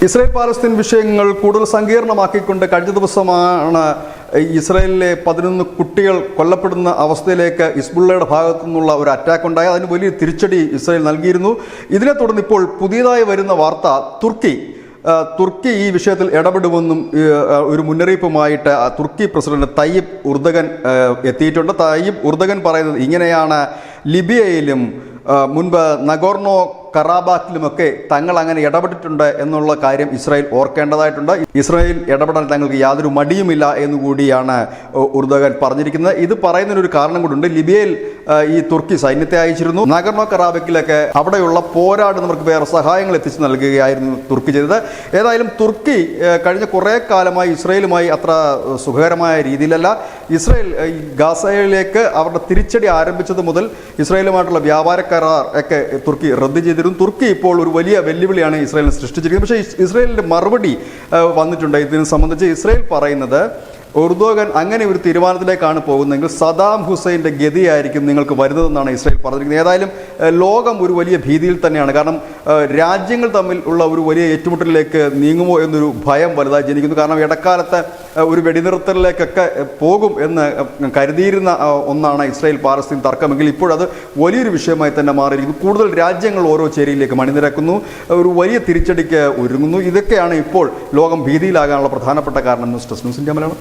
Israel Palestine വിഷയങ്ങൾ കൂടുതൽ സങ്കീർണമാക്കിക്കൊണ്ട് കഴിഞ്ഞ ദിവസമാണ് ഇസ്രായേലിലെ 11 കുട്ടികൾ കൊല്ലപ്പെടുന്ന അവസ്ഥയിലേക്ക് ഹിസ്ബുള്ളയുടെ ഭാഗത്തു നിന്നുള്ള ഒരു അറ്റാക്ക് ഉണ്ടായി. അതിന് വലിയ തിരിച്ചടി ഇസ്രായേൽ നൽകിയിരുന്നു. ഇതിനെ തുടർന്ന് ഇപ്പോൾ പുതിയതായി വരുന്ന വാർത്ത തുർക്കി ഈ വിഷയത്തിൽ ഇടപെടുമെന്നും ഒരു മുന്നറിയിപ്പുമായിട്ട് തുർക്കി പ്രസിഡന്റ് തയ്യിബ് ഉർദഗൻ എത്തിയിട്ടുണ്ട്. തയ്യിബ് ഉർദഗൻ പറയുന്നത് ഇങ്ങനെയാണ്: ലിബിയയിലും മുൻപ് നഗോർണോ കറാബാക്കിലുമൊക്കെ തങ്ങൾ അങ്ങനെ ഇടപെട്ടിട്ടുണ്ട് എന്നുള്ള കാര്യം ഇസ്രായേൽ ഓർക്കേണ്ടതായിട്ടുണ്ട്. ഇസ്രായേൽ ഇടപെടാൻ തങ്ങൾക്ക് യാതൊരു മടിയുമില്ല എന്നുകൂടിയാണ് ഉർദഗൻ പറഞ്ഞിരിക്കുന്നത്. ഇത് പറയുന്നതിനൊരു കാരണം കൊണ്ടുണ്ട്. ലിബിയയിൽ ഈ തുർക്കി സൈന്യത്തെ അയച്ചിരുന്നു. നഗോർണോ കറാബക്കിലൊക്കെ അവിടെയുള്ള പോരാടുന്നവർക്ക് വേറെ സഹായങ്ങൾ എത്തിച്ചു നൽകുകയായിരുന്നു തുർക്കി ചെയ്തത്. ഏതായാലും തുർക്കി കഴിഞ്ഞ കുറേ കാലമായി ഇസ്രായേലുമായി അത്ര സുഖകരമായ രീതിയിലല്ല. ഇസ്രായേൽ ഗാസയിലേക്ക് അവരുടെ തിരിച്ചടി ആരംഭിച്ചത് മുതൽ ഇസ്രായേലുമായിട്ടുള്ള വ്യാപാര കരാർ ഒക്കെ തുർക്കി റദ്ദ് ചെയ്തിരുന്നു. തുർക്കി ഇപ്പോൾ ഒരു വലിയ വെല്ലുവിളിയാണ് ഇസ്രായേലിനെ സൃഷ്ടിച്ചിരിക്കുന്നത്. പക്ഷേ ഇസ്രായേലിൻ്റെ മറുപടി വന്നിട്ടുണ്ട്. ഇതിനെ സംബന്ധിച്ച് ഇസ്രായേൽ പറയുന്നത്, ഉർദോഗൻ അങ്ങനെ ഒരു തീരുമാനത്തിലേക്കാണ് പോകുന്നതെങ്കിൽ സദാം ഹുസൈൻ്റെ ഗതിയായിരിക്കും നിങ്ങൾക്ക് വരുന്നതെന്നാണ് ഇസ്രായേൽ പറഞ്ഞിരിക്കുന്നത്. ഏതായാലും ലോകം ഒരു വലിയ ഭീതിയിൽ തന്നെയാണ്. കാരണം രാജ്യങ്ങൾ തമ്മിൽ ഉള്ള ഒരു വലിയ ഏറ്റുമുട്ടലിലേക്ക് നീങ്ങുമോ എന്നൊരു ഭയം വലുതായി ജനിക്കുന്നു. കാരണം ഇടക്കാലത്ത് ഒരു വെടിനിർത്തലിലേക്കൊക്കെ പോകും എന്ന് കരുതിയിരുന്ന ഒന്നാണ് ഇസ്രായേൽ പാലസ്തീൻ തർക്കമെങ്കിൽ ഇപ്പോഴത് വലിയൊരു വിഷയമായി തന്നെ മാറിയിരിക്കുന്നു. കൂടുതൽ രാജ്യങ്ങൾ ഓരോ ചേരിയിലേക്ക് മണിനിരക്കുന്നു, ഒരു വലിയ തിരിച്ചടിക്ക് ഒരുങ്ങുന്നു. ഇതൊക്കെയാണ് ഇപ്പോൾ ലോകം ഭീതിയിലാകാനുള്ള പ്രധാനപ്പെട്ട കാരണം. News desk news India Malayalam.